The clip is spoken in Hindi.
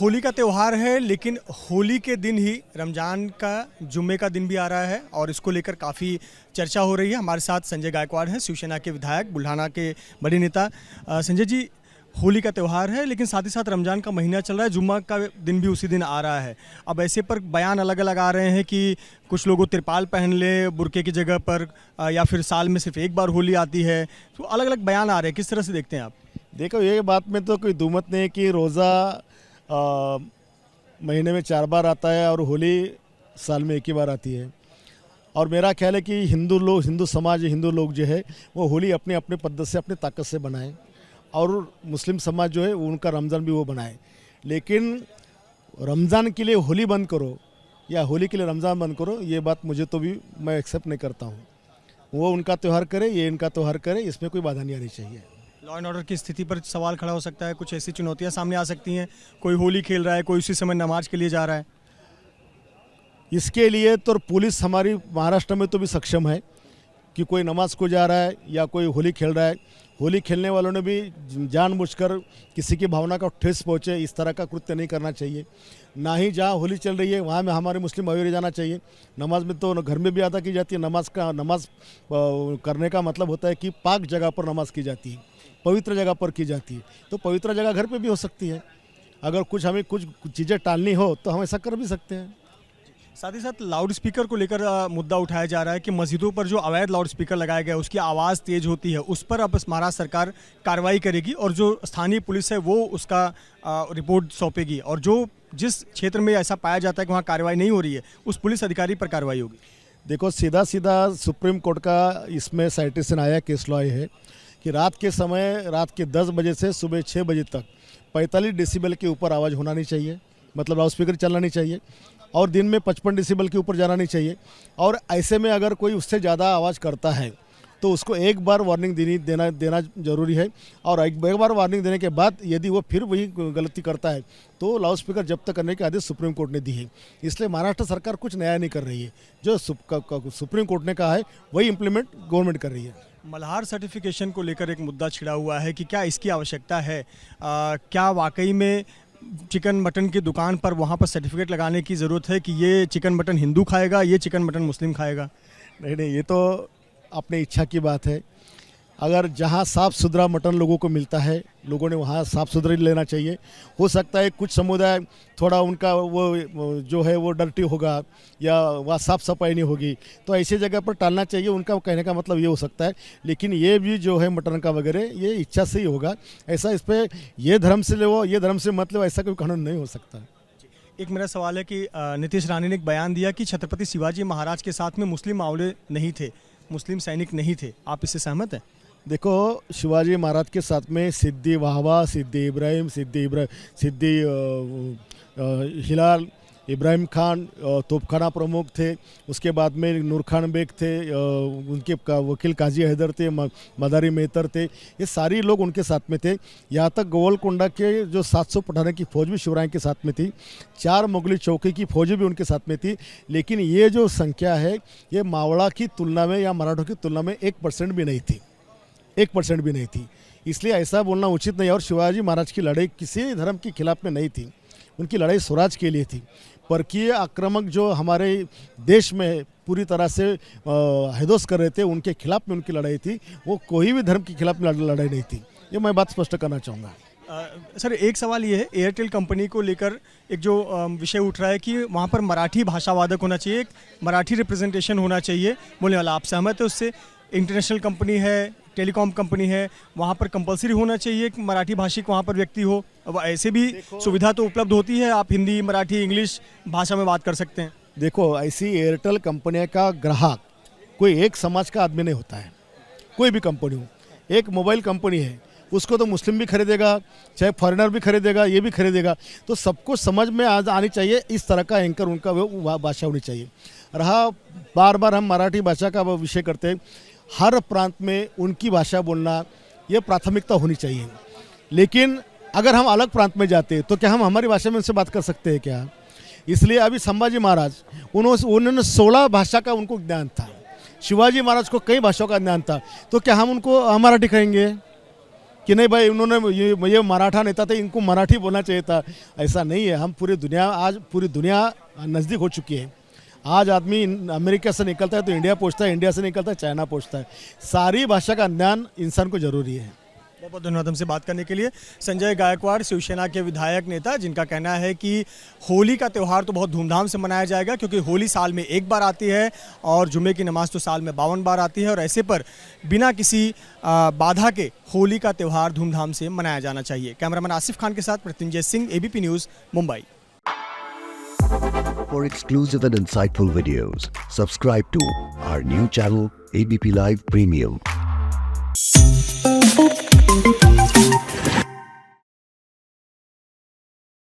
होली का त्यौहार है, लेकिन होली के दिन ही रमज़ान का जुम्मे का दिन भी आ रहा है और इसको लेकर काफ़ी चर्चा हो रही है। हमारे साथ संजय गायकवाड़ हैं, शिवसेना के विधायक, बुल्ढाना के बड़े नेता। संजय जी, होली का त्यौहार है, लेकिन साथ ही साथ रमज़ान का महीना चल रहा है, जुम्मा का दिन भी उसी दिन आ रहा है। अब ऐसे पर बयान अलग अलग आ रहे हैं कि कुछ लोगों तिरपाल पहन ले बुर्के की जगह पर, या फिर साल में सिर्फ एक बार होली आती है। तो अलग अलग बयान आ रहे हैं, किस तरह से देखते हैं आप? देखो, ये बात में तो कोई दुमत नहीं है कि रोज़ा महीने में 4 बार आता है और होली साल में एक ही बार आती है। और मेरा ख्याल है कि हिंदू समाज, हिंदू लोग जो है वो होली अपने अपने पद्धति से, अपनी ताकत से बनाएं, और मुस्लिम समाज जो है उनका रमज़ान भी वो बनाए। लेकिन रमज़ान के लिए होली बंद करो या होली के लिए रमज़ान बंद करो, ये बात मुझे तो भी मैं एक्सेप्ट नहीं करता हूँ। वो उनका त्यौहार करे, ये इनका त्यौहार करे, इसमें कोई बाधा नहीं आनी चाहिए। लॉ एंड ऑर्डर की स्थिति पर सवाल खड़ा हो सकता है, कुछ ऐसी चुनौतियां सामने आ सकती हैं। कोई होली खेल रहा है, कोई उसी समय नमाज के लिए जा रहा है। इसके लिए तो पुलिस हमारी महाराष्ट्र में तो भी सक्षम है कि कोई नमाज को जा रहा है या कोई होली खेल रहा है। होली खेलने वालों ने भी जानबूझकर किसी की भावना का ठेस पहुँचे, इस तरह का कृत्य नहीं करना चाहिए। ना ही जहाँ होली चल रही है वहाँ में हमारे मुस्लिम भाइयों जाना चाहिए। नमाज में तो घर में भी अदा की जाती है। नमाज करने का मतलब होता है कि पाक जगह पर नमाज की जाती है, पवित्र जगह पर की जाती है। तो पवित्र जगह घर पे भी हो सकती है। अगर हमें कुछ चीज़ें टालनी हो तो हम ऐसा कर भी सकते हैं। साथ ही साथ लाउड स्पीकर को लेकर मुद्दा उठाया जा रहा है कि मस्जिदों पर जो अवैध लाउड स्पीकर लगाया गया है उसकी आवाज़ तेज होती है, उस पर अब महाराष्ट्र सरकार कार्रवाई करेगी और जो स्थानीय पुलिस है वो उसका रिपोर्ट सौंपेगी, और जो जिस क्षेत्र में ऐसा पाया जाता है कि वहाँ कार्रवाई नहीं हो रही है उस पुलिस अधिकारी पर कार्रवाई होगी। देखो, सीधा सुप्रीम कोर्ट का इसमें साइटेशन आया, केस लॉ है कि रात के 10 बजे से सुबह 6 बजे तक 45 डेसिबल के ऊपर आवाज़ होना नहीं चाहिए, मतलब लाउड स्पीकर चलना नहीं चाहिए, और दिन में 55 डेसिबल के ऊपर जाना नहीं चाहिए। और ऐसे में अगर कोई उससे ज़्यादा आवाज़ करता है तो उसको एक बार वार्निंग देना जरूरी है। और एक बार वार्निंग देने के बाद यदि वो फिर वही गलती करता है तो लाउड स्पीकर जब्त करने के आदेश सुप्रीम कोर्ट ने दी है। इसलिए महाराष्ट्र सरकार कुछ नया नहीं कर रही है, जो सुप्रीम कोर्ट ने कहा है वही इम्प्लीमेंट गवर्नमेंट कर रही है। मल्हार सर्टिफिकेशन को लेकर एक मुद्दा छिड़ा हुआ है कि क्या इसकी आवश्यकता है? क्या वाकई में चिकन मटन की दुकान पर वहाँ पर सर्टिफिकेट लगाने की ज़रूरत है कि ये चिकन मटन हिंदू खाएगा, ये चिकन मटन मुस्लिम खाएगा? नहीं, ये तो अपने इच्छा की बात है। अगर जहाँ साफ़ सुथरा मटन लोगों को मिलता है, लोगों ने वहाँ साफ़ सुथरा लेना चाहिए। हो सकता है कुछ समुदाय थोड़ा उनका वो जो है वो डर्टी होगा या वहाँ साफ़ सफाई नहीं होगी, तो ऐसी जगह पर टालना चाहिए। उनका कहने का मतलब ये हो सकता है। लेकिन ये भी जो है मटन का वगैरह, ये इच्छा से ही होगा। ऐसा इस पर ये धर्म से लो, ये धर्म से मत लो, ऐसा कोई कानून नहीं हो सकता। एक मेरा सवाल है कि नीतीश राणे ने एक बयान दिया कि छत्रपति शिवाजी महाराज के साथ में मुस्लिम मावले नहीं थे, मुस्लिम सैनिक नहीं थे। आप इससे सहमत हैं? देखो, शिवाजी महाराज के साथ में सिद्दी वाहवा, सिद्दी इब्राहिम, सिद्दी हिलाल, इब्राहिम खान तोपखाना प्रमुख थे। उसके बाद में नूर खान बेग थे, उनके वकील काजी हैदर थे, मदारी मेहतर थे। ये सारी लोग उनके साथ में थे। यहाँ तक गोवलकोंडा के जो 700 पठानों की फौज भी शिवराय के साथ में थी। 4 मुगली चौकी की फौज भी उनके साथ में थी। लेकिन ये जो संख्या है ये मावड़ा की तुलना में या मराठों की तुलना में 1% भी नहीं थी, 1% भी नहीं थी। इसलिए ऐसा बोलना उचित नहीं। और शिवाजी महाराज की लड़ाई किसी धर्म के खिलाफ में नहीं थी, उनकी लड़ाई स्वराज के लिए थी। परकीय आक्रामक जो हमारे देश में पूरी तरह से हैदोस कर रहे थे, उनके खिलाफ में उनकी लड़ाई थी। वो कोई भी धर्म के खिलाफ में लड़ाई नहीं थी। ये मैं बात स्पष्ट करना चाहूँगा। सर, एक सवाल ये है, एयरटेल कंपनी को लेकर एक जो विषय उठ रहा है कि वहाँ पर मराठी भाषावादक होना चाहिए, एक मराठी रिप्रेजेंटेशन होना चाहिए बोलने वाला। आप सहमत है उससे? इंटरनेशनल कंपनी है, टेलीकॉम कंपनी है, वहाँ पर कंपलसरी होना चाहिए कि मराठी भाषिक वहाँ पर व्यक्ति हो। अब ऐसे भी सुविधा तो उपलब्ध होती है, आप हिंदी, मराठी, इंग्लिश भाषा में बात कर सकते हैं। देखो, ऐसी एयरटेल कंपनी का ग्राहक कोई एक समाज का आदमी नहीं होता है। कोई भी कंपनी हो, एक मोबाइल कंपनी है, उसको तो मुस्लिम भी खरीदेगा, चाहे फॉरेनर भी खरीदेगा, ये भी खरीदेगा। तो सबको समझ में आनी चाहिए, इस तरह का एंकर उनका वो भाषा होनी चाहिए। रहा बार बार हम मराठी भाषा का विषय करते हैं, हर प्रांत में उनकी भाषा बोलना ये प्राथमिकता होनी चाहिए। लेकिन अगर हम अलग प्रांत में जाते तो क्या हम हमारी भाषा में उनसे बात कर सकते हैं क्या? इसलिए अभी संभाजी महाराज, उन्होंने 16 भाषा का उनको ज्ञान था। शिवाजी महाराज को कई भाषाओं का ज्ञान था, तो क्या हम उनको मराठी कहेंगे? कि नहीं भाई उन्होंने ये मराठा नेता थे, इनको मराठी बोलना चाहिए था। ऐसा नहीं है। हम आज पूरी दुनिया नज़दीक हो चुकी है। आज आदमी अमेरिका से निकलता है तो इंडिया पहुंचता है, इंडिया से निकलता है चाइना पहुंचता है। सारी भाषा का ज्ञान इंसान को जरूरी है। बहुत बहुत धन्यवाद हमसे बात करने के लिए। संजय गायकवाड़ शिवसेना के विधायक नेता, जिनका कहना है कि होली का त्यौहार तो बहुत धूमधाम से मनाया जाएगा, क्योंकि होली साल में एक बार आती है और जुम्मे की नमाज तो साल में 52 बार आती है, और ऐसे पर बिना किसी बाधा के होली का त्यौहार धूमधाम से मनाया जाना चाहिए। कैमरामैन आसिफ खान के साथ Mrityunjay Singh, ABP news, Mumbai. For exclusive and insightful videos, subscribe to our new channel ABP Live Premium.